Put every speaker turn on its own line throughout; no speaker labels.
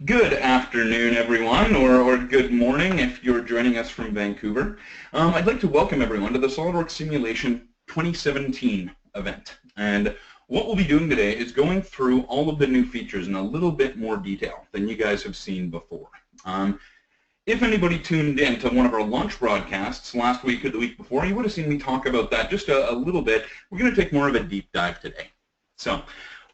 Good afternoon, everyone, or good morning if you're joining us from Vancouver. I'd like to welcome everyone to the SOLIDWORKS Simulation 2017 event. And what we'll be doing today is going through all of the new features in a little bit more detail than you guys have seen before. If anybody tuned in to one of our launch broadcasts last week or the week before, you would have seen me talk about that just a little bit. We're going to take more of a deep dive today. So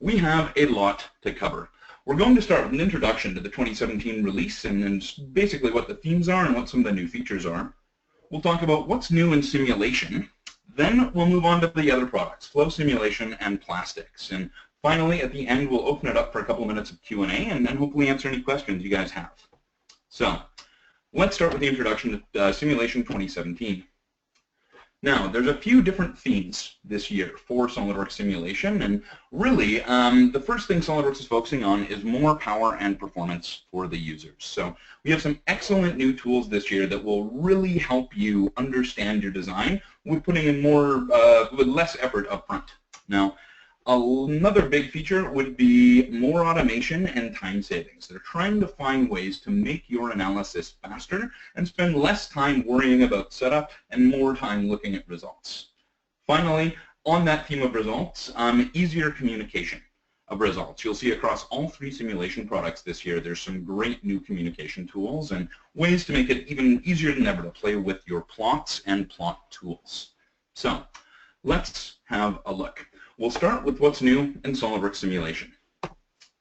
we have a lot to cover. We're going to start with an introduction to the 2017 release and basically what the themes are and what some of the new features are. We'll talk about what's new in simulation. Then we'll move on to the other products, flow simulation and plastics. And finally, at the end, we'll open it up for a couple of minutes of Q&A and then hopefully answer any questions you guys have. So let's start with the introduction to Simulation 2017. Now, there's a few different themes this year for SOLIDWORKS Simulation, and really, the first thing SOLIDWORKS is focusing on is more power and performance for the users. So we have some excellent new tools this year that will really help you understand your design with putting in more, with less effort up front. Now, another big feature would be more automation and time savings. They're trying to find ways to make your analysis faster and spend less time worrying about setup and more time looking at results. Finally, on that theme of results, easier communication of results. You'll see across all three simulation products this year, there's some great new communication tools and ways to make it even easier than ever to play with your plots and plot tools. So let's have a look. We'll start with what's new in SOLIDWORKS Simulation.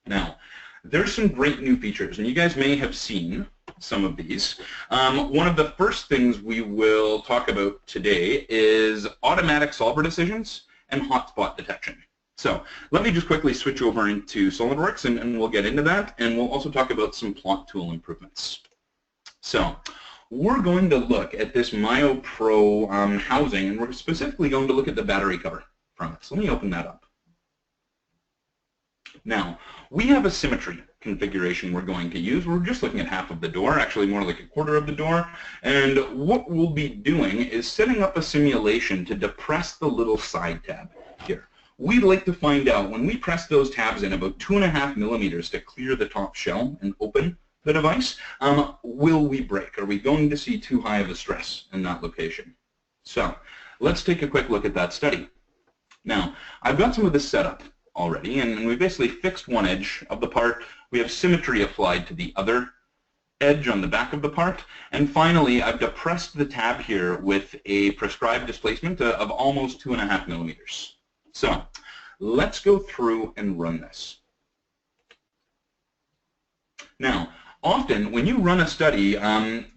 Now, there's some great new features, and you guys may have seen some of these. One of the first things we will talk about today is automatic solver decisions and hotspot detection. So let me just quickly switch over into SOLIDWORKS, and we'll get into that, and we'll also talk about some plot tool improvements. So we're going to look at this Myo Pro housing, and we're specifically going to look at the battery cover from it. So let me open that up. Now, we have a symmetry configuration we're going to use. We're just looking at half of the door, actually more like a quarter of the door. And what we'll be doing is setting up a simulation to depress the little side tab here. We'd like to find out when we press those tabs in about 2.5 millimeters to clear the top shell and open the device, will we break? Are we going to see too high of a stress in that location? So let's take a quick look at that study. Now, I've got some of this set up already, and we basically fixed one edge of the part. We have symmetry applied to the other edge on the back of the part. And finally, I've depressed the tab here with a prescribed displacement of almost 2.5 millimeters. So let's go through and run this. Now, often when you run a study,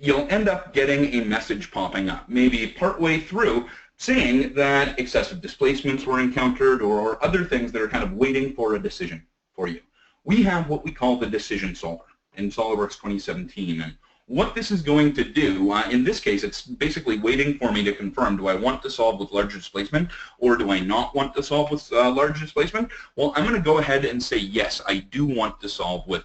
you'll end up getting a message popping up, maybe partway through, saying that excessive displacements were encountered or other things that are kind of waiting for a decision for you. We have what we call the decision solver in SOLIDWORKS 2017. And what this is going to do, in this case, it's basically waiting for me to confirm, do I want to solve with large displacement or do I not want to solve with large displacement? Well, I'm going to go ahead and say, yes, I do want to solve with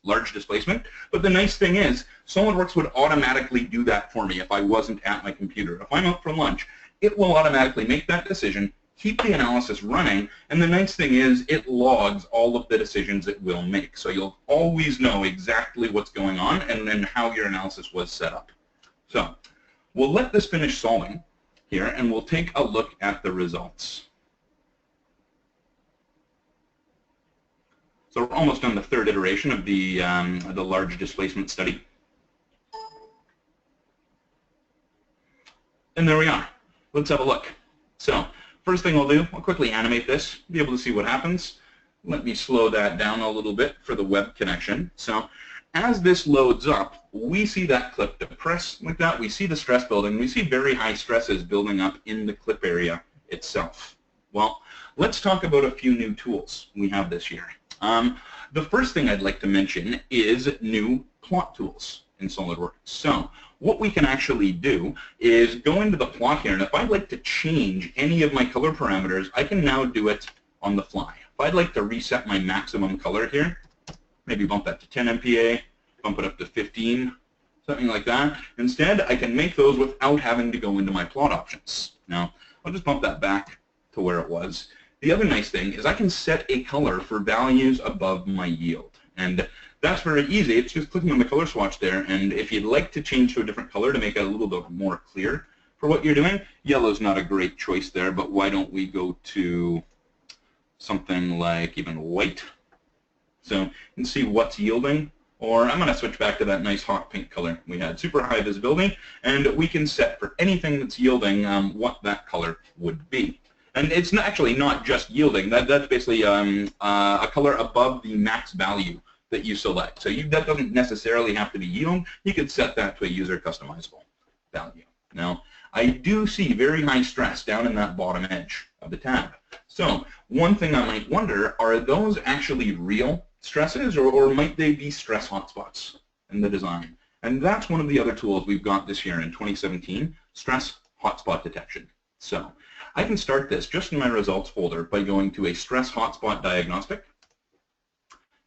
large displacement. But the nice thing is, SOLIDWORKS would automatically do that for me if I wasn't at my computer. If I'm out for lunch, it will automatically make that decision, keep the analysis running, and the nice thing is it logs all of the decisions it will make. So you'll always know exactly what's going on and then how your analysis was set up. So we'll let this finish solving here, and we'll take a look at the results. So we're almost on the third iteration of the large displacement study. And there we are. Let's have a look. So first thing I'll do, I'll quickly animate this, be able to see what happens. Let me slow that down a little bit for the web connection. So as this loads up, we see that clip depress like that. We see the stress building. We see very high stresses building up in the clip area itself. Well, let's talk about a few new tools we have this year. The first thing I'd like to mention is new plot tools in SOLIDWORKS. So what we can actually do is go into the plot here, and if I'd like to change any of my color parameters, I can now do it on the fly. If I'd like to reset my maximum color here, maybe bump that to 10 MPa, bump it up to 15, something like that. Instead, I can make those without having to go into my plot options. Now, I'll just bump that back to where it was. The other nice thing is I can set a color for values above my yield. And that's very easy. It's just clicking on the color swatch there, and if you'd like to change to a different color to make it a little bit more clear for what you're doing, yellow's not a great choice there, but why don't we go to something like even white? So you can see what's yielding, or I'm going to switch back to that nice hot pink color we had. Super high visibility, and we can set for anything that's yielding what that color would be. And it's actually not just yielding. That's basically a color above the max value that you select. So that doesn't necessarily have to be yield. You could set that to a user customizable value. Now, I do see very high stress down in that bottom edge of the tab. So one thing I might wonder, are those actually real stresses, or might they be stress hotspots in the design? And that's one of the other tools we've got this year in 2017, stress hotspot detection. So I can start this just in my results folder by going to a stress hotspot diagnostic.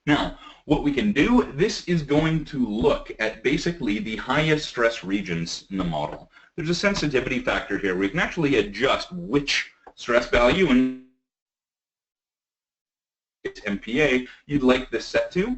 Now, what we can do, this is going to look at basically the highest stress regions in the model. There's a sensitivity factor here where you can actually adjust which stress value and MPa you'd like this set to.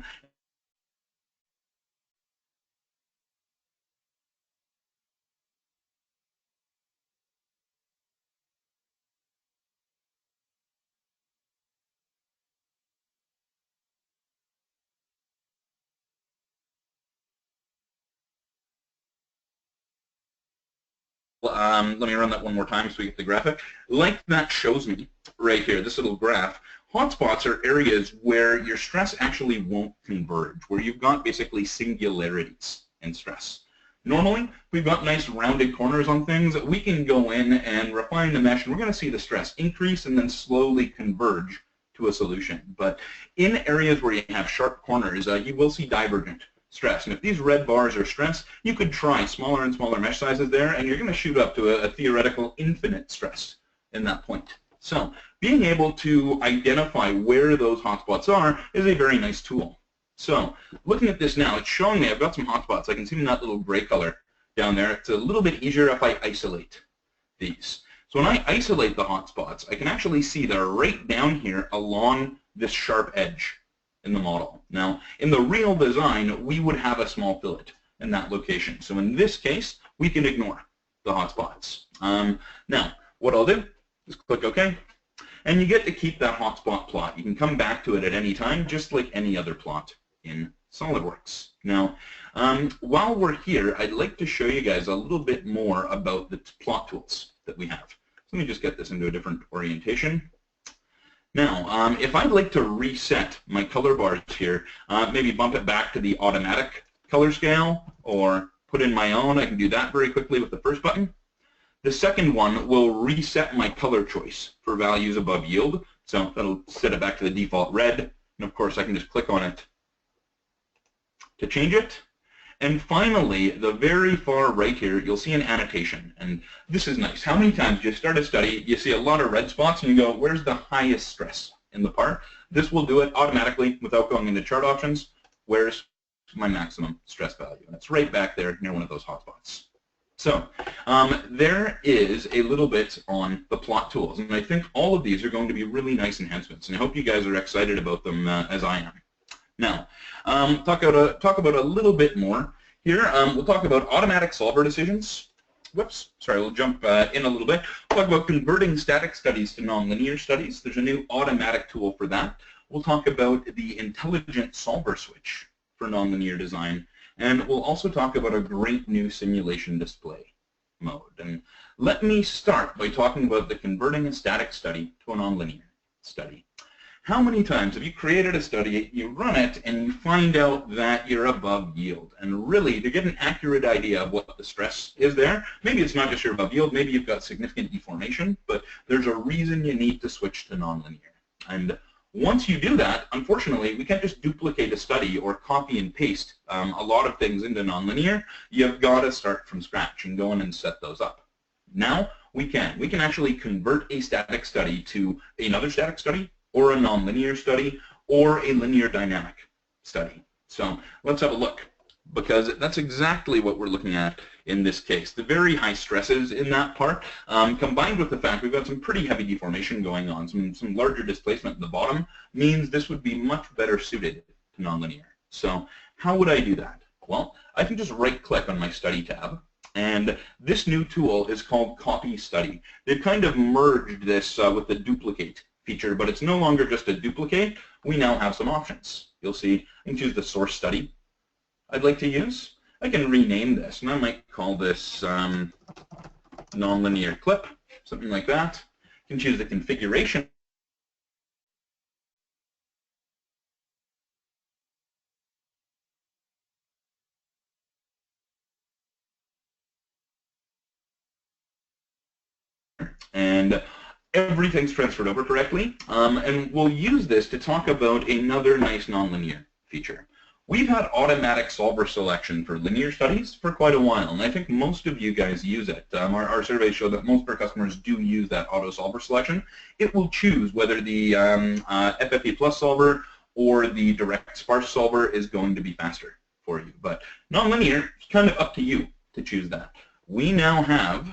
Let me run that one more time so we get the graphic. Like that shows me right here, this little graph, hotspots are areas where your stress actually won't converge, where you've got basically singularities in stress. Normally, we've got nice rounded corners on things. We can go in and refine the mesh, and we're going to see the stress increase and then slowly converge to a solution. But in areas where you have sharp corners, you will see divergent stress. And if these red bars are stress, you could try smaller and smaller mesh sizes there, and you're going to shoot up to a theoretical infinite stress in that point. So being able to identify where those hotspots are is a very nice tool. So looking at this now, it's showing me I've got some hotspots. I can see them in that little gray color down there. It's a little bit easier if I isolate these. So when I isolate the hotspots, I can actually see they're right down here along this sharp edge in the model. Now, in the real design, we would have a small fillet in that location. So in this case, we can ignore the hotspots. Now, what I'll do is click OK, and you get to keep that hotspot plot. You can come back to it at any time, just like any other plot in SOLIDWORKS. Now, while we're here, I'd like to show you guys a little bit more about the plot tools that we have. So let me just get this into a different orientation. Now, if I'd like to reset my color bars here, maybe bump it back to the automatic color scale or put in my own, I can do that very quickly with the first button. The second one will reset my color choice for values above yield. So that'll set it back to the default red. And of course, I can just click on it to change it. And finally, the very far right here, you'll see an annotation. And this is nice. How many times you start a study, you see a lot of red spots, and you go, where's the highest stress in the part? This will do it automatically without going into chart options. Where's my maximum stress value? And it's right back there near one of those hotspots. So there is a little bit on the plot tools. And I think all of these are going to be really nice enhancements. And I hope you guys are excited about them as I am. Now, talk about a little bit more here. We'll talk about automatic solver decisions. Whoops, sorry, we'll jump in a little bit. We'll talk about converting static studies to nonlinear studies. There's a new automatic tool for that. We'll talk about the intelligent solver switch for nonlinear design. And we'll also talk about a great new simulation display mode. And let me start by talking about the converting a static study to a nonlinear study. How many times have you created a study, you run it, and you find out that you're above yield? And really, to get an accurate idea of what the stress is there, maybe it's not just you're above yield, maybe you've got significant deformation, but there's a reason you need to switch to nonlinear. And once you do that, unfortunately, we can't just duplicate a study or copy and paste a lot of things into nonlinear. You've got to start from scratch and go in and set those up. Now, we can. We can actually convert a static study to another static study, or a nonlinear study, or a linear dynamic study. So let's have a look, because that's exactly what we're looking at in this case. The very high stresses in that part, combined with the fact we've got some pretty heavy deformation going on, some larger displacement at the bottom, means this would be much better suited to nonlinear. So how would I do that? Well, I can just right-click on my Study tab, and this new tool is called Copy Study. They've kind of merged this with the duplicate feature, but it's no longer just a duplicate. We now have some options. You'll see I can choose the source study I'd like to use. I can rename this, and I might call this nonlinear clip, something like that. You can choose the configuration. And everything's transferred over correctly. And we'll use this to talk about another nice nonlinear feature. We've had automatic solver selection for linear studies for quite a while, and I think most of you guys use it. Our surveys show that most of our customers do use that auto solver selection. It will choose whether the FFE plus solver or the direct sparse solver is going to be faster for you. But nonlinear, it's kind of up to you to choose that. We now have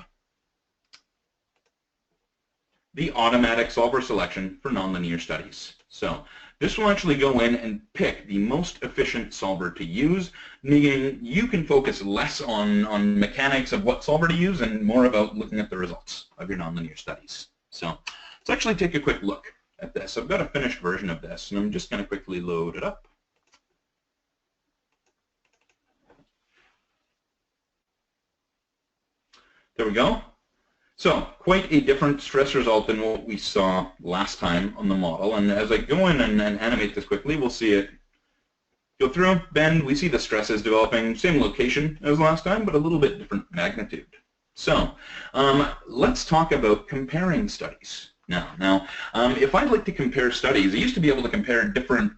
the automatic solver selection for nonlinear studies. So this will actually go in and pick the most efficient solver to use, meaning you can focus less on mechanics of what solver to use and more about looking at the results of your nonlinear studies. So let's actually take a quick look at this. I've got a finished version of this, and I'm just going to quickly load it up. There we go. So quite a different stress result than what we saw last time on the model. And as I go in and animate this quickly, we'll see it go through, bend. We see the stresses developing, same location as last time, but a little bit different magnitude. So let's talk about comparing studies now. If I'd like to compare studies, I used to be able to compare different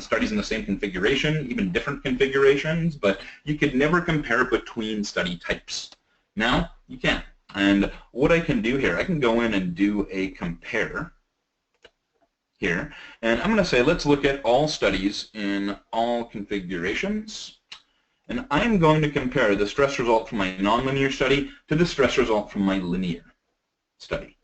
studies in the same configuration, even different configurations, but you could never compare between study types. Now you can. And what I can do here, I can go in and do a compare here. And I'm going to say, let's look at all studies in all configurations. And I'm going to compare the stress result from my nonlinear study to the stress result from my linear study.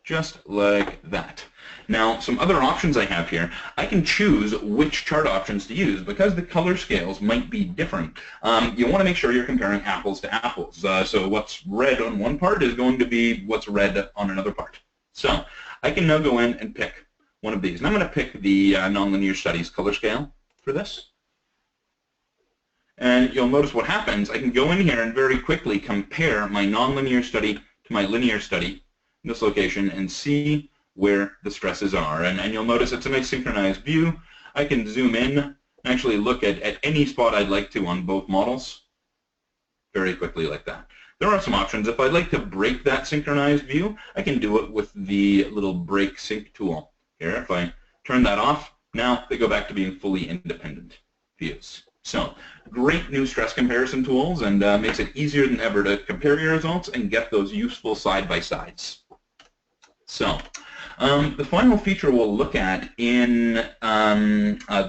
Just like that. Now, some other options I have here, I can choose which chart options to use because the color scales might be different. You want to make sure you're comparing apples to apples. So what's red on one part is going to be what's red on another part. So I can now go in and pick one of these. And I'm going to pick the nonlinear studies color scale for this. And you'll notice what happens. I can go in here and very quickly compare my nonlinear study to my linear study in this location and see where the stresses are. And you'll notice it's a nice synchronized view. I can zoom in and actually look at any spot I'd like to on both models very quickly like that. There are some options. If I'd like to break that synchronized view, I can do it with the little break sync tool here. If I turn that off, now they go back to being fully independent views. So great new stress comparison tools, and makes it easier than ever to compare your results and get those useful side-by-sides. So the final feature we'll look at in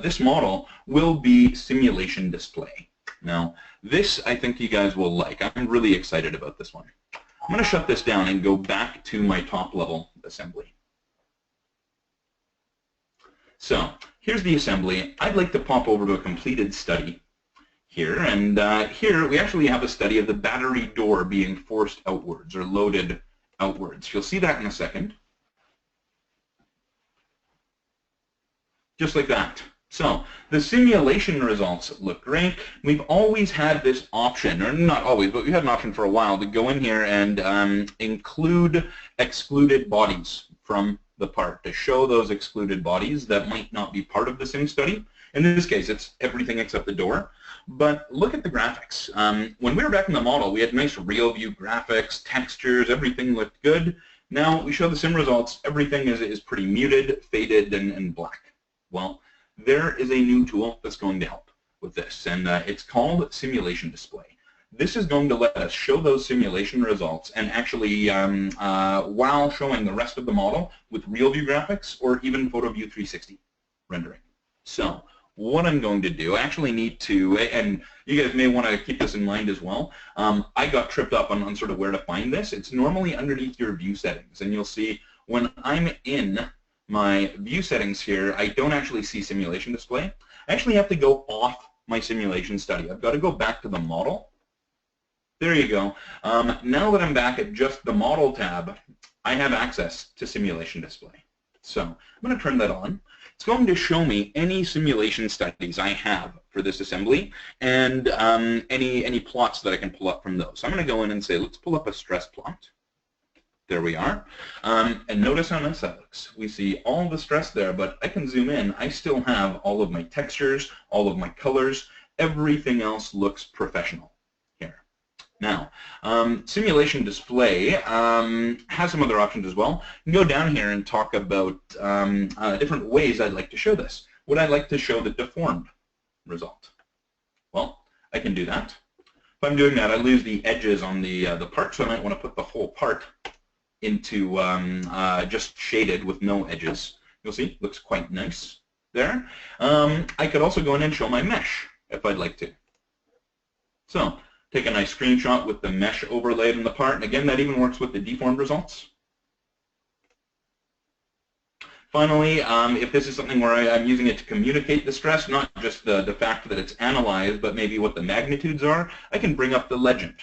this model will be simulation display. Now, this I think you guys will like. I'm really excited about this one. I'm going to shut this down and go back to my top-level assembly. So here's the assembly. I'd like to pop over to a completed study here, and here we actually have a study of the battery door being forced outwards or loaded outwards. You'll see that in a second. Just like that. So the simulation results look great. We've always had this option, or not always, but we had an option for a while to go in here and include excluded bodies from the part to show those excluded bodies that might not be part of the sim study. In this case, it's everything except the door. But look at the graphics. When we were back in the model, we had nice real view graphics, textures, everything looked good. Now we show the sim results, everything is pretty muted, faded, and black. Well, there is a new tool that's going to help with this, and it's called Simulation Display. This is going to let us show those simulation results and actually, while showing the rest of the model with real view graphics or even photo view 360 rendering. So what I'm going to do, I actually need to, and you guys may want to keep this in mind as well, I got tripped up on sort of where to find this. It's normally underneath your view settings, and you'll see when I'm in my view settings here, I don't actually see simulation display. I actually have to go off my simulation study. I've got to go back to the model. There you go. Now that I'm back at just the model tab, I have access to simulation display. So I'm going to turn that on. It's going to show me any simulation studies I have for this assembly and any plots that I can pull up from those. So I'm going to go in and say, let's pull up a stress plot. There we are. And notice how nice that looks. We see all the stress there, but I can zoom in. I still have all of my textures, all of my colors. Everything else looks professional here. Now, simulation display has some other options as well. You can go down here and talk about different ways I'd like to show this. Would I like to show the deformed result? Well, I can do that. If I'm doing that, I lose the edges on the part, so I might want to put the whole part into just shaded with no edges. You'll see, looks quite nice there. I could also go in and show my mesh if I'd like to. So take a nice screenshot with the mesh overlaid in the part, and again, that even works with the deformed results. Finally, if this is something where I'm using it to communicate the stress, not just the fact that it's analyzed, but maybe what the magnitudes are, I can bring up the legend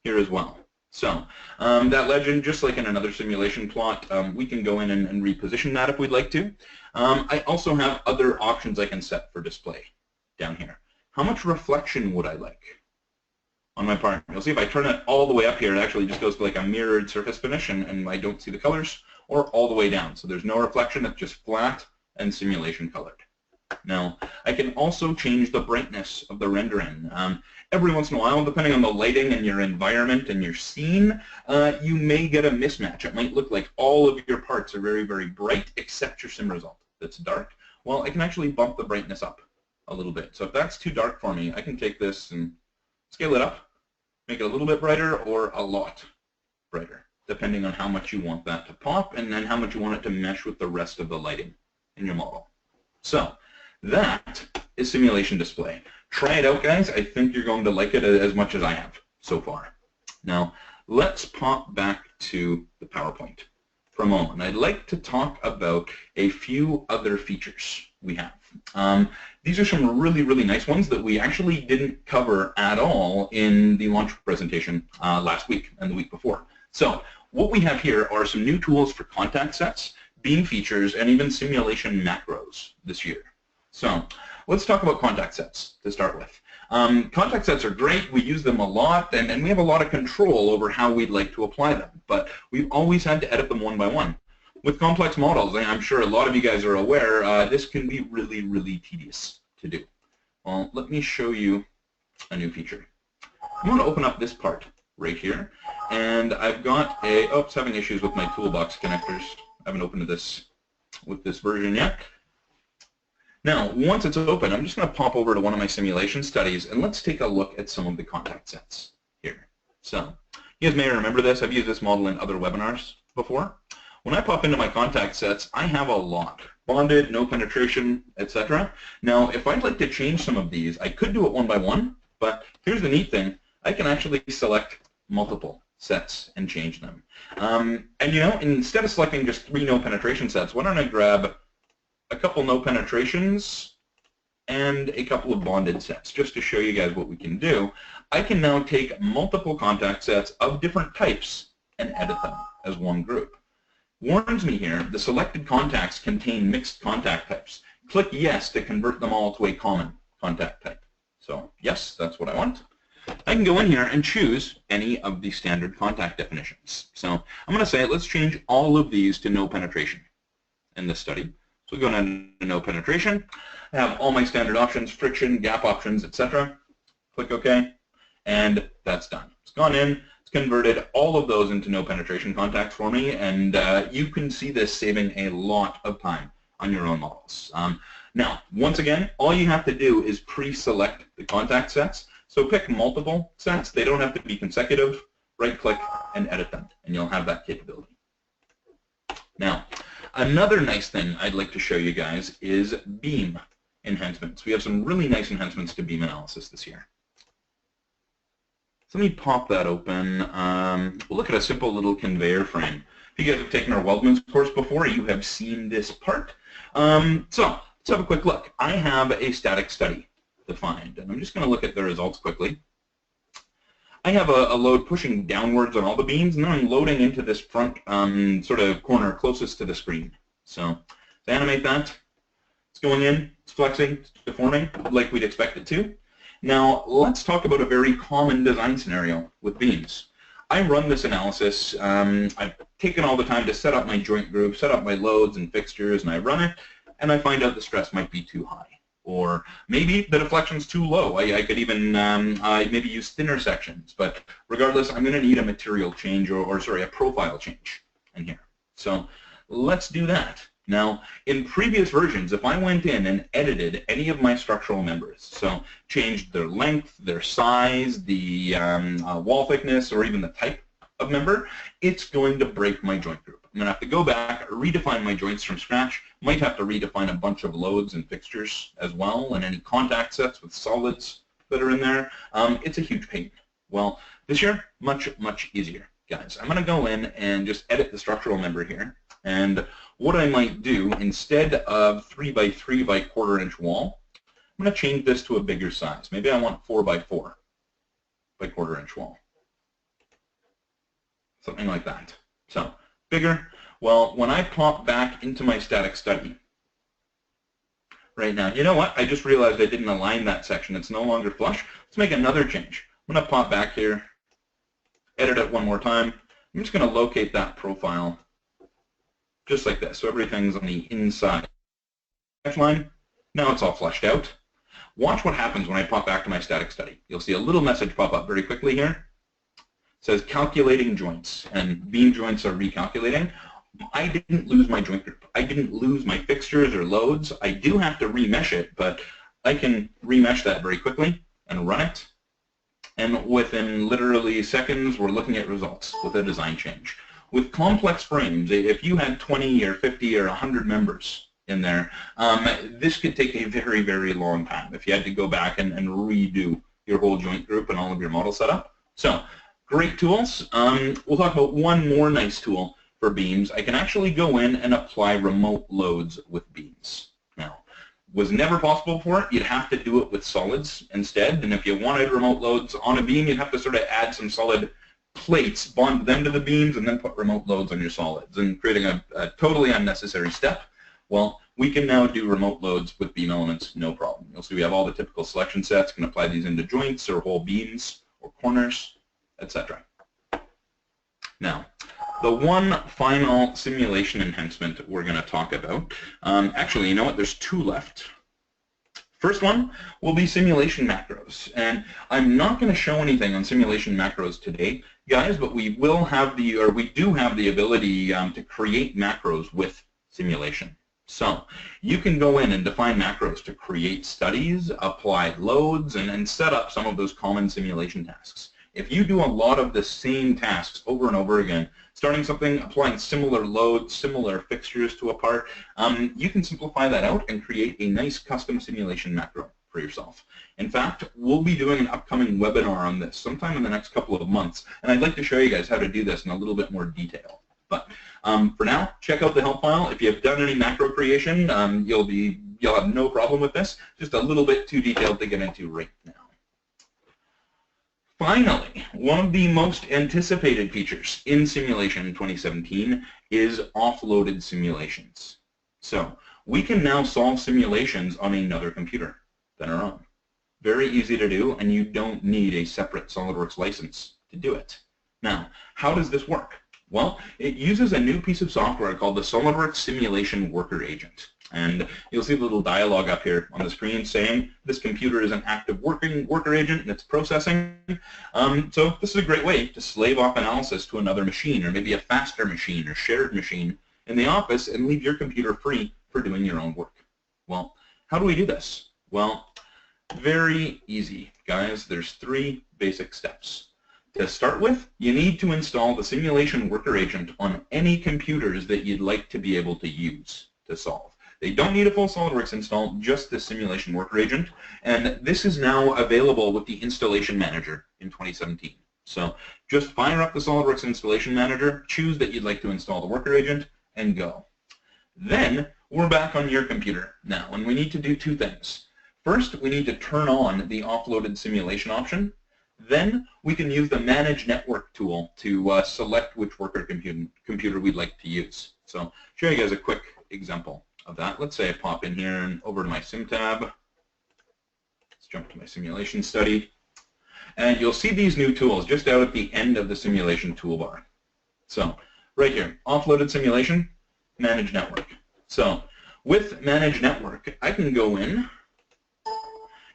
here as well. So that legend, just like in another simulation plot, we can go in and reposition that if we'd like to. I also have other options I can set for display down here. How much reflection would I like on my part? You'll see if I turn it all the way up here, it actually just goes to like a mirrored surface finish and I don't see the colors, or all the way down. So there's no reflection, it's just flat and simulation colored. Now, I can also change the brightness of the rendering. Every once in a while, depending on the lighting and your environment and your scene, you may get a mismatch. It might look like all of your parts are very, very bright, except your sim result that's dark. Well, I can actually bump the brightness up a little bit. So if that's too dark for me, I can take this and scale it up, make it a little bit brighter or a lot brighter, depending on how much you want that to pop and then how much you want it to mesh with the rest of the lighting in your model. So that is simulation display. Try it out, guys. I think you're going to like it as much as I have so far. Now, let's pop back to the PowerPoint for a moment. I'd like to talk about a few other features we have. These are some really, really nice ones that we actually didn't cover at all in the launch presentation last week and the week before. So what we have here are some new tools for contact sets, beam features, and even simulation macros this year. So let's talk about contact sets to start with. Contact sets are great. We use them a lot, and we have a lot of control over how we'd like to apply them. But we've always had to edit them one by one. With complex models, and I'm sure a lot of you guys are aware, this can be really, really tedious to do. Well, let me show you a new feature. I'm going to open up this part right here, and I've got a, oops, having issues with my toolbox connectors. I haven't opened this with this version yet. Now, once it's open, I'm just going to pop over to one of my simulation studies, and let's take a look at some of the contact sets here. So, you guys may remember this. I've used this model in other webinars before. When I pop into my contact sets, I have a lot. Bonded, no penetration, etc. Now, if I'd like to change some of these, I could do it one by one, but here's the neat thing. I can actually select multiple sets and change them. And you know, instead of selecting just 3 no penetration sets, why don't I grab a couple no penetrations and a couple of bonded sets, just to show you guys what we can do. I can now take multiple contact sets of different types and edit them as one group. Warns me here, the selected contacts contain mixed contact types. Click yes to convert them all to a common contact type. So yes, that's what I want. I can go in here and choose any of the standard contact definitions. So I'm going to say, let's change all of these to no penetration in this study. So we're going to no penetration. I have all my standard options, friction, gap options, etc. Click OK, and that's done. It's gone in. It's converted all of those into no penetration contacts for me, and you can see this saving a lot of time on your own models. Now, once again, all you have to do is pre-select the contact sets. So pick multiple sets. They don't have to be consecutive. Right-click and edit them, and you'll have that capability. Now, another nice thing I'd like to show you guys is beam enhancements. We have some really nice enhancements to beam analysis this year. So let me pop that open. We'll look at a simple little conveyor frame. If you guys have taken our weldments course before, you have seen this part. So let's have a quick look. I have a static study defined, and I'm just going to look at the results quickly. I have a load pushing downwards on all the beams, and then I'm loading into this front sort of corner closest to the screen. So to animate that, it's going in, it's flexing, it's deforming like we'd expect it to. Now let's talk about a very common design scenario with beams. I run this analysis. I've taken all the time to set up my joint group, set up my loads and fixtures, and I run it, and I find out the stress might be too high. Or maybe the deflection's too low. I could even maybe use thinner sections. But regardless, I'm going to need a material change or sorry, a profile change in here. So let's do that. Now, in previous versions, if I went in and edited any of my structural members, so changed their length, their size, the wall thickness, or even the type of member, it's going to break my joint group. I'm going to have to go back, redefine my joints from scratch, might have to redefine a bunch of loads and fixtures as well, and any contact sets with solids that are in there. It's a huge pain. Well, this year, much, much easier, guys. I'm going to go in and just edit the structural member here, and what I might do, instead of 3 by 3 by 1/4 inch wall, I'm going to change this to a bigger size. Maybe I want 4 by 4 by 1/4 inch wall. Something like that. So, bigger. Well, when I pop back into my static study right now, you know what? I just realized I didn't align that section. It's no longer flush. Let's make another change. I'm going to pop back here, edit it one more time. I'm just going to locate that profile just like this. So everything's on the inside line. Now it's all flushed out. Watch what happens when I pop back to my static study. You'll see a little message pop up very quickly here. It says calculating joints, and beam joints are recalculating. I didn't lose my joint group. I didn't lose my fixtures or loads. I do have to remesh it, but I can remesh that very quickly and run it. And within literally seconds, we're looking at results with a design change. With complex frames, if you had 20 or 50 or 100 members in there, this could take a very, very long time if you had to go back and redo your whole joint group and all of your model setup. So, great tools. We'll talk about one more nice tool for beams. I can actually go in and apply remote loads with beams. Now, was never possible before. You'd have to do it with solids instead, and if you wanted remote loads on a beam, you'd have to sort of add some solid plates, bond them to the beams, and then put remote loads on your solids, and creating a totally unnecessary step. Well, we can now do remote loads with beam elements, no problem. You'll see we have all the typical selection sets, can apply these into joints or whole beams or corners, etc. Now, the one final simulation enhancement we're going to talk about, actually, you know what, there's two left. First one will be simulation macros, and I'm not going to show anything on simulation macros today, guys, but we will have we do have the ability to create macros with simulation. So you can go in and define macros to create studies, apply loads, and set up some of those common simulation tasks. If you do a lot of the same tasks over and over again, starting something, applying similar loads, similar fixtures to a part, you can simplify that out and create a nice custom simulation macro for yourself. In fact, we'll be doing an upcoming webinar on this sometime in the next couple of months, and I'd like to show you guys how to do this in a little bit more detail. But for now, check out the help file. If you've done any macro creation, you'll have no problem with this. Just a little bit too detailed to get into right now. Finally, one of the most anticipated features in Simulation 2017 is offloaded simulations. So we can now solve simulations on another computer than our own. Very easy to do, and you don't need a separate SOLIDWORKS license to do it. Now, how does this work? Well, it uses a new piece of software called the SOLIDWORKS Simulation Worker Agent. And you'll see the little dialogue up here on the screen saying this computer is an active worker agent and it's processing. So this is a great way to slave off analysis to another machine, or maybe a faster machine or shared machine in the office, and leave your computer free for doing your own work. Well, how do we do this? Well, very easy, guys. There's 3 basic steps. To start with, you need to install the Simulation Worker Agent on any computers that you'd like to be able to use to solve. They don't need a full SOLIDWORKS install, just the Simulation Worker Agent, and this is now available with the Installation Manager in 2017. So just fire up the SOLIDWORKS Installation Manager, choose that you'd like to install the worker agent, and go. Then we're back on your computer now, and we need to do two things. First, we need to turn on the offloaded simulation option. Then we can use the Manage Network tool to select which worker computer we'd like to use. So I'll show you guys a quick example of that. Let's say I pop in here and over to my Sim tab. Let's jump to my simulation study. And you'll see these new tools just out at the end of the simulation toolbar. So right here, Offloaded Simulation, Manage Network. So with Manage Network, I can go in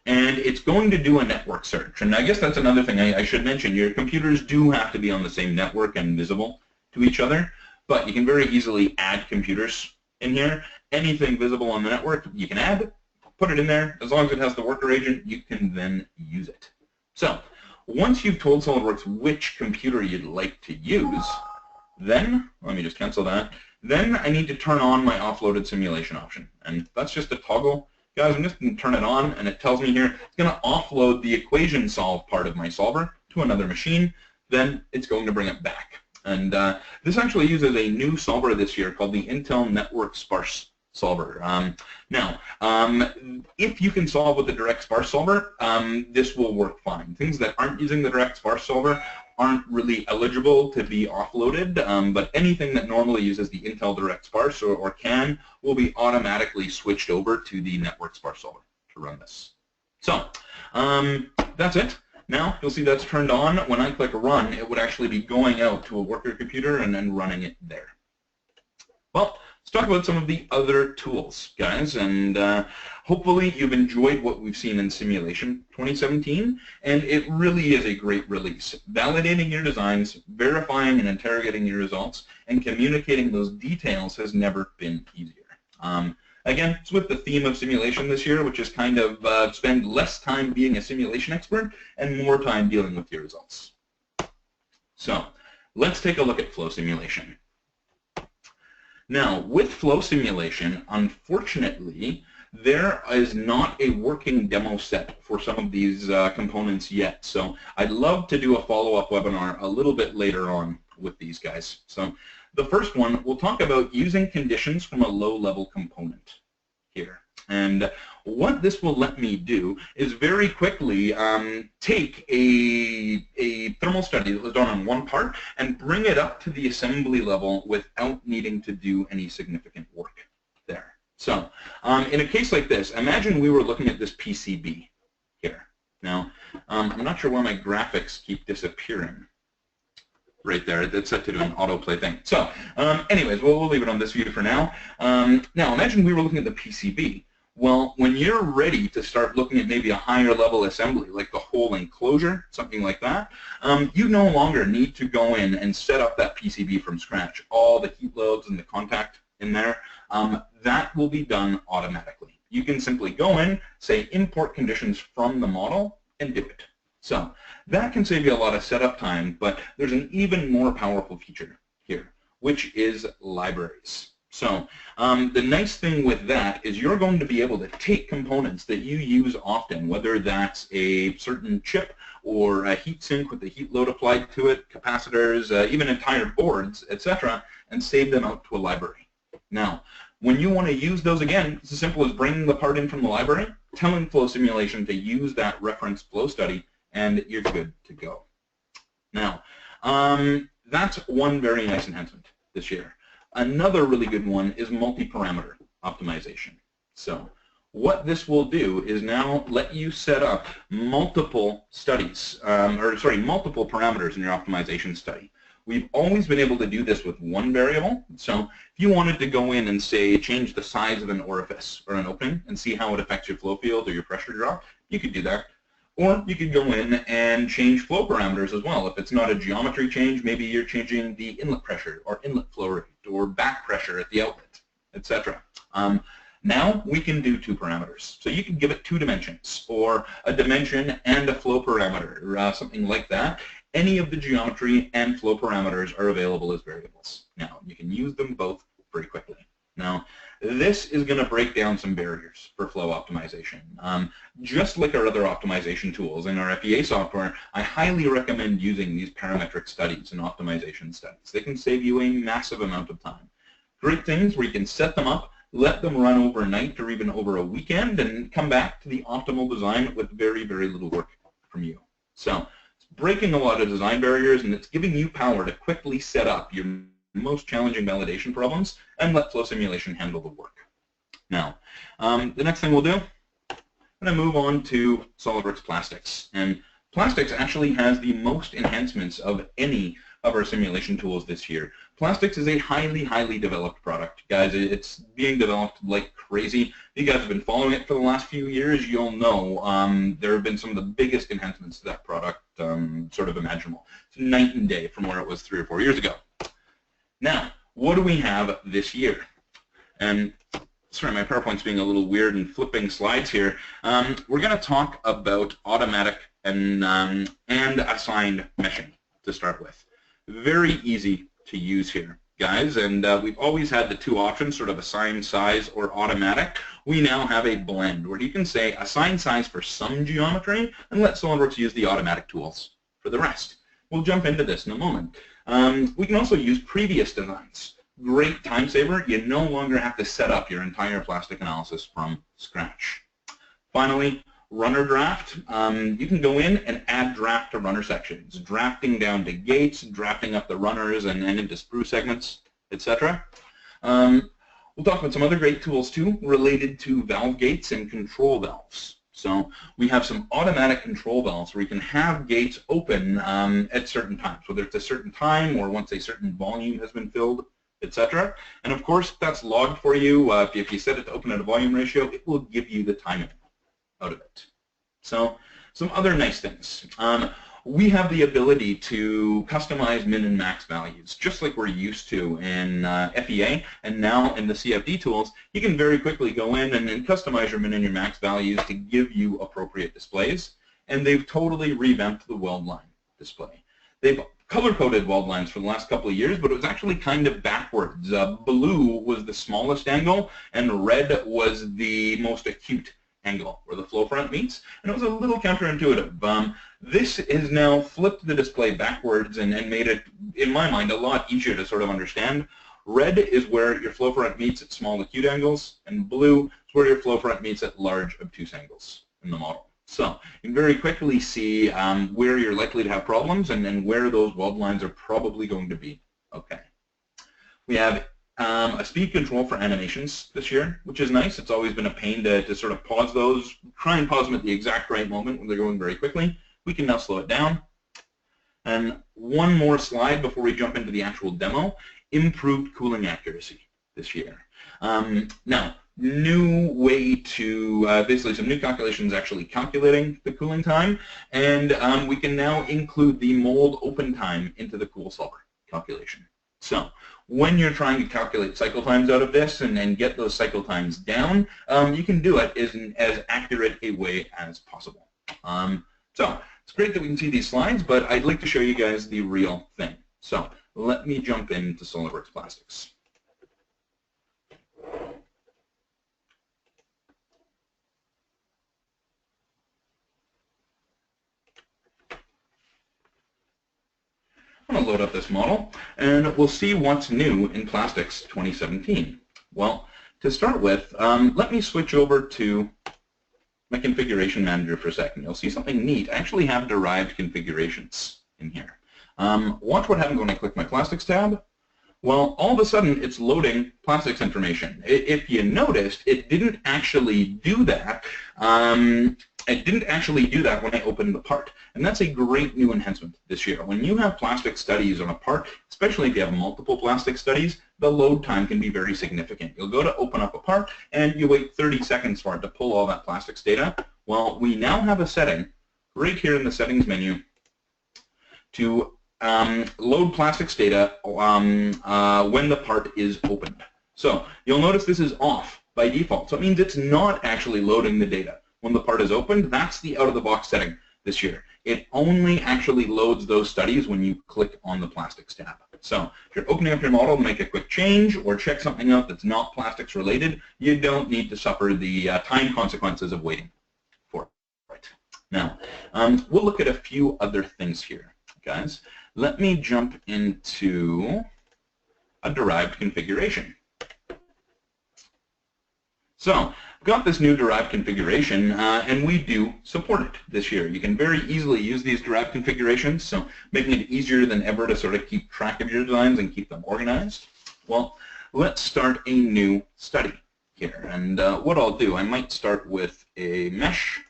and it's going to do a network search. And I guess that's another thing I should mention. Your computers do have to be on the same network and visible to each other, but you can very easily add computers in here. Anything visible on the network, you can add, put it in there. As long as it has the worker agent, you can then use it. So once you've told SOLIDWORKS which computer you'd like to use, then, let me just cancel that, then I need to turn on my offloaded simulation option. And that's just a toggle. Guys, I'm just going to turn it on, and it tells me here it's going to offload the equation solve part of my solver to another machine. Then it's going to bring it back. And this actually uses a new solver this year called the Intel Network Sparse Solver. Now, if you can solve with the direct sparse solver, this will work fine. Things that aren't using the direct sparse solver aren't really eligible to be offloaded, but anything that normally uses the Intel direct sparse or can will be automatically switched over to the network sparse solver to run this. So that's it. Now you'll see that's turned on. When I click run, it would actually be going out to a worker computer and then running it there. Well, let's talk about some of the other tools, guys, and hopefully you've enjoyed what we've seen in Simulation 2017, and it really is a great release. Validating your designs, verifying and interrogating your results, and communicating those details has never been easier. Again, it's with the theme of simulation this year, which is kind of spend less time being a simulation expert and more time dealing with your results. So let's take a look at flow simulation. Now, with flow simulation, unfortunately, there is not a working demo set for some of these components yet. So I'd love to do a follow-up webinar a little bit later on with these guys. So the first one, we'll talk about using conditions from a low-level component here. And what this will let me do is very quickly take a thermal study that was done on one part and bring it up to the assembly level without needing to do any significant work there. So in a case like this, imagine we were looking at this PCB here. Now, I'm not sure why my graphics keep disappearing. Right there, it's set to do an autoplay thing. So anyways, we'll leave it on this view for now. Now, imagine we were looking at the PCB. Well, when you're ready to start looking at maybe a higher level assembly, like the whole enclosure, something like that, you no longer need to go in and set up that PCB from scratch. All the heat loads and the contact in there, that will be done automatically. You can simply go in, say import conditions from the model, and do it. So that can save you a lot of setup time, but there's an even more powerful feature here, which is libraries. So the nice thing with that is you're going to be able to take components that you use often, whether that's a certain chip or a heat sink with the heat load applied to it, capacitors, even entire boards, etc., and save them out to a library. Now, when you want to use those again, it's as simple as bringing the part in from the library, telling flow simulation to use that reference flow study, and you're good to go. Now, that's one very nice enhancement this year. Another really good one is multi-parameter optimization. So what this will do is now let you set up multiple studies, multiple parameters in your optimization study. We've always been able to do this with one variable. So if you wanted to go in and say change the size of an orifice or an opening and see how it affects your flow field or your pressure drop, you could do that. Or you could go in and change flow parameters as well. If it's not a geometry change, maybe you're changing the inlet pressure or inlet flow rate or back pressure at the outlet, etc. Now we can do two parameters. So you can give it two dimensions or a dimension and a flow parameter or something like that. Any of the geometry and flow parameters are available as variables. Now you can use them both very quickly. Now This is going to break down some barriers for flow optimization. Just like our other optimization tools in our FEA software, I highly recommend using these parametric studies and optimization studies. They can save you a massive amount of time. Great things where you can set them up, let them run overnight or even over a weekend, and come back to the optimal design with very, very little work from you. So it's breaking a lot of design barriers, and it's giving you power to quickly set up your most challenging validation problems and let flow simulation handle the work. Now, the next thing we'll do, I'm going to move on to SOLIDWORKS Plastics. And Plastics actually has the most enhancements of any of our simulation tools this year. Plastics is a highly, highly developed product. Guys, it's being developed like crazy. If you guys have been following it for the last few years, you'll know there have been some of the biggest enhancements to that product sort of imaginable. It's night and day from where it was 3 or 4 years ago. Now, what do we have this year? And sorry, my PowerPoint's being a little weird and flipping slides here. We're going to talk about automatic and assigned meshing to start with. Very easy to use here, guys, and we've always had the two options, sort of assigned size or automatic. We now have a blend where you can say assign size for some geometry and let SOLIDWORKS use the automatic tools for the rest. We'll jump into this in a moment. We can also use previous designs. Great time saver. You no longer have to set up your entire plastic analysis from scratch. Finally, runner draft. You can go in and add draft to runner sections, drafting down to gates, drafting up the runners and into sprue segments, etc. We'll talk about some other great tools too related to valve gates and control valves. So we have some automatic control valves where you can have gates open at certain times, whether it's a certain time or once a certain volume has been filled, etc. And of course, that's logged for you. If you set it to open at a volume ratio, it will give you the timing out of it. So some other nice things. We have the ability to customize min and max values, just like we're used to in FEA, and now in the CFD tools, you can very quickly go in and customize your min and your max values to give you appropriate displays, and they've totally revamped the weld line display. They've color-coded weld lines for the last couple of years, but it was actually kind of backwards. Blue was the smallest angle, and red was the most acute angle where the flow front meets, and it was a little counterintuitive. This has now flipped the display backwards and made it, in my mind, a lot easier to sort of understand. Red is where your flow front meets at small acute angles, and blue is where your flow front meets at large obtuse angles in the model. So you can very quickly see where you're likely to have problems and where those weld lines are probably going to be. Okay. We have a speed control for animations this year, which is nice. It's always been a pain to sort of pause those, try and pause them at the exact right moment when they're going very quickly. We can now slow it down. And one more slide before we jump into the actual demo, improved cooling accuracy this year. Now, new way to, basically some new calculations actually calculating the cooling time, and we can now include the mold open time into the cool solver calculation. So when you're trying to calculate cycle times out of this and get those cycle times down, you can do it in as accurate a way as possible. So it's great that we can see these slides, but I'd like to show you guys the real thing. So let me jump into SOLIDWORKS Plastics. I'm going to load up this model, and we'll see what's new in Plastics 2017. Well, to start with, let me switch over to my configuration manager for a second. You'll see something neat. I actually have derived configurations in here. Watch what happens when I click my Plastics tab. Well, all of a sudden, it's loading plastics information. If you noticed, it didn't actually do that. It didn't actually do that when I opened the part. And that's a great new enhancement this year. When you have plastic studies on a part, especially if you have multiple plastic studies, the load time can be very significant. You'll go to open up a part, and you wait 30 seconds for it to pull all that plastics data. Well, we now have a setting right here in the settings menu to load plastics data when the part is opened. So you'll notice this is off by default. So it means it's not actually loading the data when the part is opened. That's the out-of-the-box setting this year. it only actually loads those studies when you click on the plastics tab. So if you're opening up your model to make a quick change or check something out that's not plastics related, you don't need to suffer the time consequences of waiting for it. Now, we'll look at a few other things here, guys. Let me jump into a derived configuration. So I've got this new derived configuration, and we do support it this year. You can very easily use these derived configurations, so making it easier than ever to sort of keep track of your designs and keep them organized. Well, let's start a new study here. And what I'll do, I might start with a mesh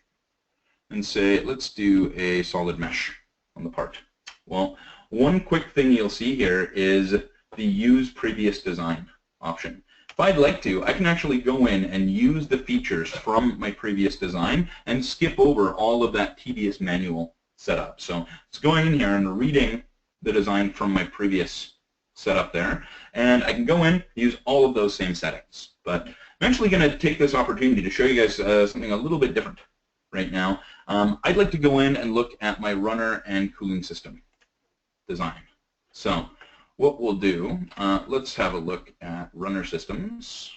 and say, let's do a solid mesh on the part. Well, one quick thing you'll see here is the Use Previous Design option. If I'd like to, I can actually go in and use the features from my previous design and skip over all of that tedious manual setup. So it's going in here and reading the design from my previous setup there, and I can go in and use all of those same settings. But I'm actually going to take this opportunity to show you guys something a little bit different right now. I'd like to go in and look at my runner and cooling system design. So what we'll do, let's have a look at runner systems.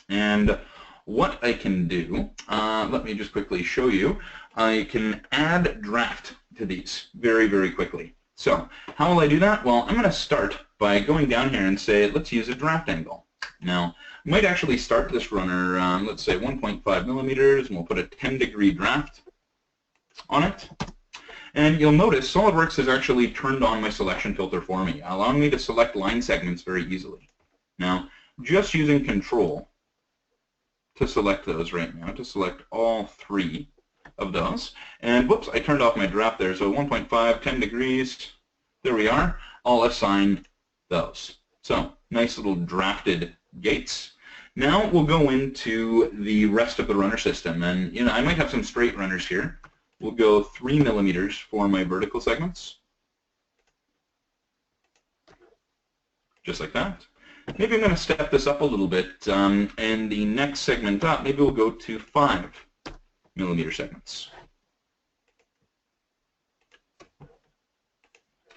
And what I can do, let me just quickly show you, I can add draft to these very, very quickly. So how will I do that? Well, I'm going to start by going down here and say, let's use a draft angle. Now, I might actually start this runner, let's say 1.5 millimeters, and we'll put a 10-degree draft on it. And you'll notice SOLIDWORKS has actually turned on my selection filter for me, allowing me to select line segments very easily. Now, just using Control to select those right now, to select all three of those. And whoops, I turned off my draft there, so 1.5, 10 degrees, there we are. I'll assign those. So, nice little drafted gates. Now we'll go into the rest of the runner system, and you know, I might have some straight runners here. We'll go 3 millimeters for my vertical segments. Just like that. Maybe I'm going to step this up a little bit, and the next segment up, maybe we'll go to 5 millimeter segments.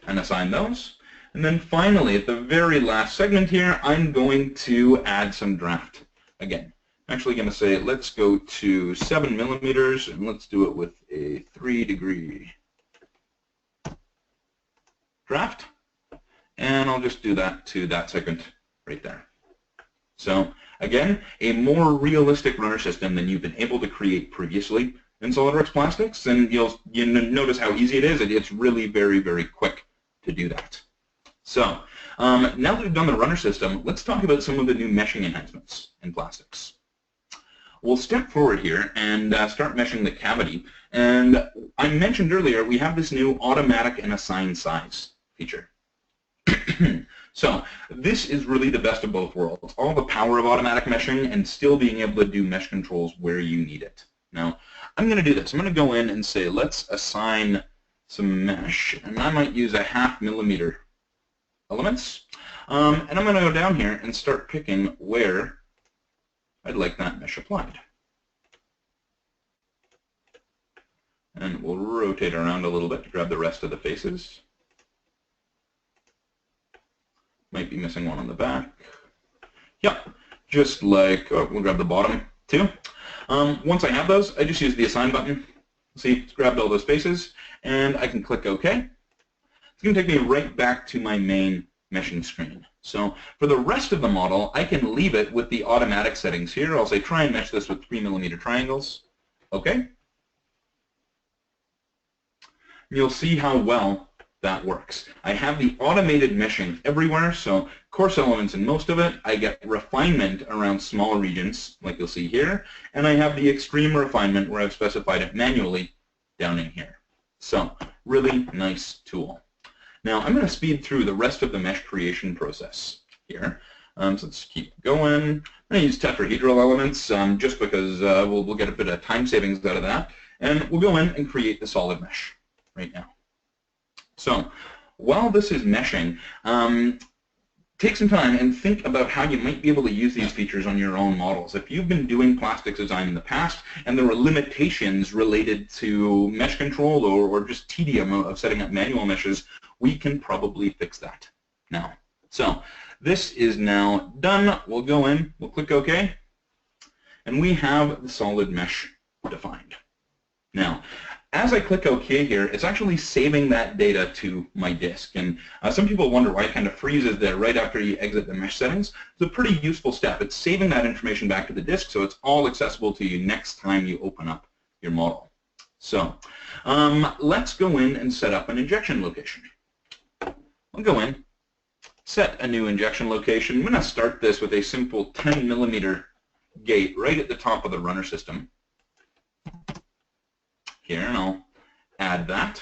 And assign those. And then finally, at the very last segment here, I'm going to add some draft again. I'm actually going to say, let's go to 7 millimeters, and let's do it with a 3-degree draft. And I'll just do that to that segment right there. So again, a more realistic runner system than you've been able to create previously in SOLIDWORKS Plastics, and you'll notice how easy it is. It's really very, very quick to do that. So now that we've done the runner system, let's talk about some of the new meshing enhancements in plastics. We'll step forward here and start meshing the cavity. And I mentioned earlier, we have this new automatic and assign size feature. So this is really the best of both worlds. All the power of automatic meshing and still being able to do mesh controls where you need it. Now, I'm going to do this. I'm going to go in and say, let's assign some mesh. And I might use a 0.5 millimeter elements. And I'm going to go down here and start picking where I'd like that mesh applied. And we'll rotate around a little bit to grab the rest of the faces. Might be missing one on the back. Yep, just like, we'll grab the bottom too. Once I have those, I just use the assign button. See, it's grabbed all those faces, and I can click OK. It's going to take me right back to my main meshing screen. So for the rest of the model, I can leave it with the automatic settings here. I'll say try and mesh this with 3 millimeter triangles. OK. You'll see how well that works. I have the automated meshing everywhere, so coarse elements in most of it. I get refinement around small regions, like you'll see here, and I have the extreme refinement where I've specified it manually down in here. So really nice tool. Now I'm going to speed through the rest of the mesh creation process here. So let's keep going. I'm going to use tetrahedral elements just because we'll get a bit of time savings out of that, and we'll go in and create the solid mesh right now. So while this is meshing, take some time and think about how you might be able to use these features on your own models. If you've been doing plastics design in the past and there were limitations related to mesh control or just tedium of setting up manual meshes, we can probably fix that now. So this is now done. We'll go in, we'll click OK, and we have the solid mesh defined. Now, as I click OK here, it's actually saving that data to my disk. And some people wonder why it kind of freezes there right after you exit the mesh settings. It's a pretty useful step. It's saving that information back to the disk, so it's all accessible to you next time you open up your model. So let's go in and set up an injection location. I'll go in, set a new injection location. I'm going to start this with a simple 10 millimeter gate right at the top of the runner system. Here, and I'll add that.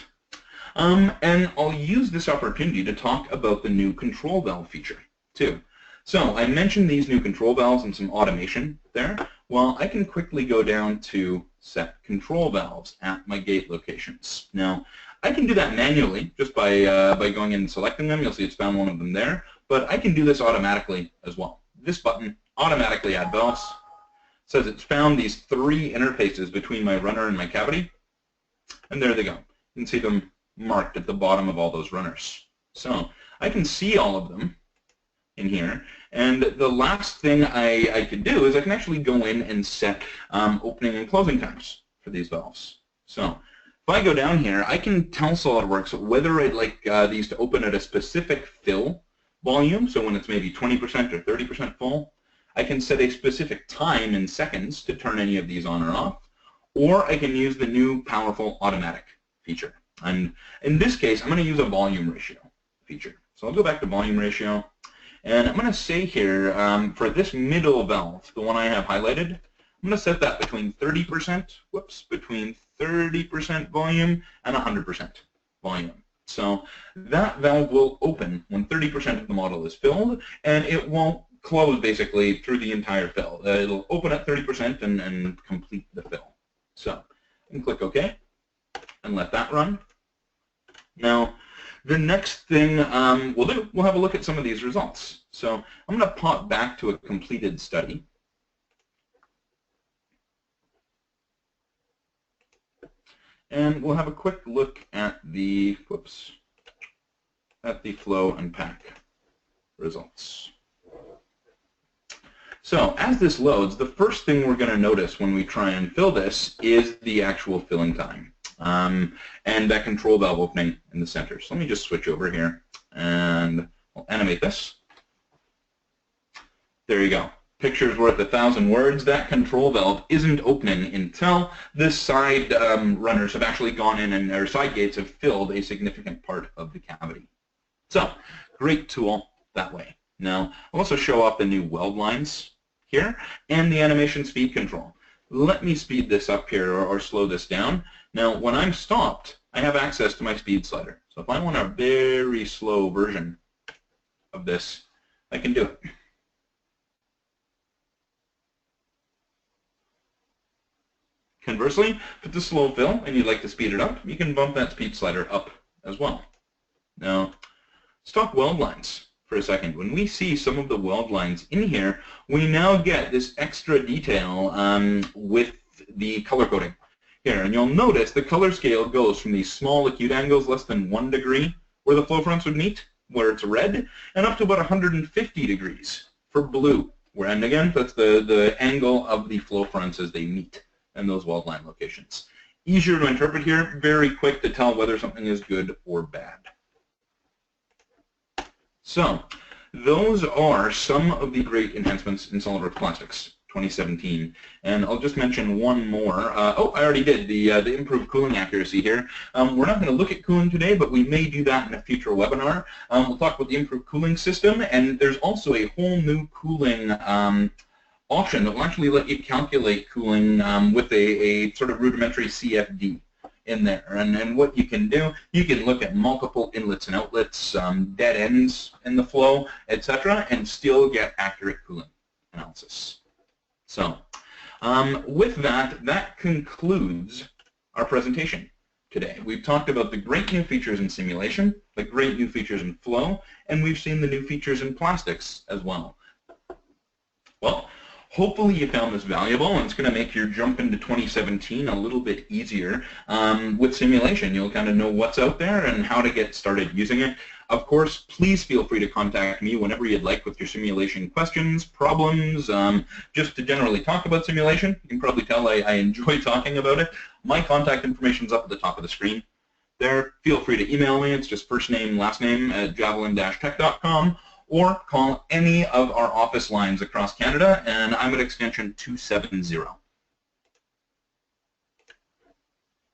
And I'll use this opportunity to talk about the new control valve feature, too. So I mentioned these new control valves and some automation there. Well, I can quickly go down to set control valves at my gate locations. Now, I can do that manually just by going in and selecting them. You'll see it's found one of them there. But I can do this automatically as well. This button, automatically add valves, says it's found these 3 interfaces between my runner and my cavity. And there they go. You can see them marked at the bottom of all those runners. So I can see all of them in here. And the last thing I could do is I can actually go in and set opening and closing times for these valves. So if I go down here, I can tell SOLIDWORKS whether I'd like these to open at a specific fill volume, so when it's maybe 20% or 30% full. I can set a specific time in seconds to turn any of these on or off. Or I can use the new powerful automatic feature. And in this case, I'm going to use a volume ratio feature. So I'll go back to volume ratio, and I'm going to say here, for this middle valve, the one I have highlighted, I'm going to set that between 30%, between 30% volume and 100% volume. So that valve will open when 30% of the model is filled, and it won't close basically through the entire fill. It'll open at 30% and complete the fill. So I can click OK and let that run. Now, the next thing we'll do, we'll have a look at some of these results. So I'm going to pop back to a completed study. And we'll have a quick look at the, at the flow and pack results. So as this loads, the first thing we're going to notice when we try and fill this is the actual filling time and that control valve opening in the center. So let me just switch over here and I'll animate this. There you go. Picture's worth 1,000 words. That control valve isn't opening until the side runners have actually gone in and their side gates have filled a significant part of the cavity. So great tool that way. Now, I'll also show off the new weld lines here and the animation speed control. Let me speed this up here or slow this down. Now, when I'm stopped, I have access to my speed slider. So if I want a very slow version of this, I can do it. Conversely, if it's a slow fill and you'd like to speed it up, you can bump that speed slider up as well. Now, let's talk weld lines for a second. When we see some of the weld lines in here, we now get this extra detail with the color coding here. And you'll notice the color scale goes from these small acute angles, less than 1 degree, where the flow fronts would meet, where it's red, and up to about 150 degrees for blue. And again, that's the angle of the flow fronts as they meet in those weld line locations. Easier to interpret here, very quick to tell whether something is good or bad. So, those are some of the great enhancements in SOLIDWORKS Plastics 2017. And I'll just mention one more. Oh, I already did, the improved cooling accuracy here. We're not going to look at cooling today, but we may do that in a future webinar. We'll talk about the improved cooling system, and there's also a whole new cooling option that will actually let you calculate cooling with a sort of rudimentary CFD in there. And what you can do, you can look at multiple inlets and outlets, dead ends in the flow, etc., and still get accurate cooling analysis. So with that, that concludes our presentation. today. We've talked about the great new features in simulation, the great new features in flow, and we've seen the new features in plastics as well. Well, hopefully you found this valuable, and it's going to make your jump into 2017 a little bit easier with simulation. You'll kind of know what's out there and how to get started using it. Of course, please feel free to contact me whenever you'd like with your simulation questions, problems, just to generally talk about simulation. You can probably tell I enjoy talking about it. My contact information is up at the top of the screen. There, feel free to email me. It's just first name, last name at javelin-tech.com, or call any of our office lines across Canada, and I'm at extension 270.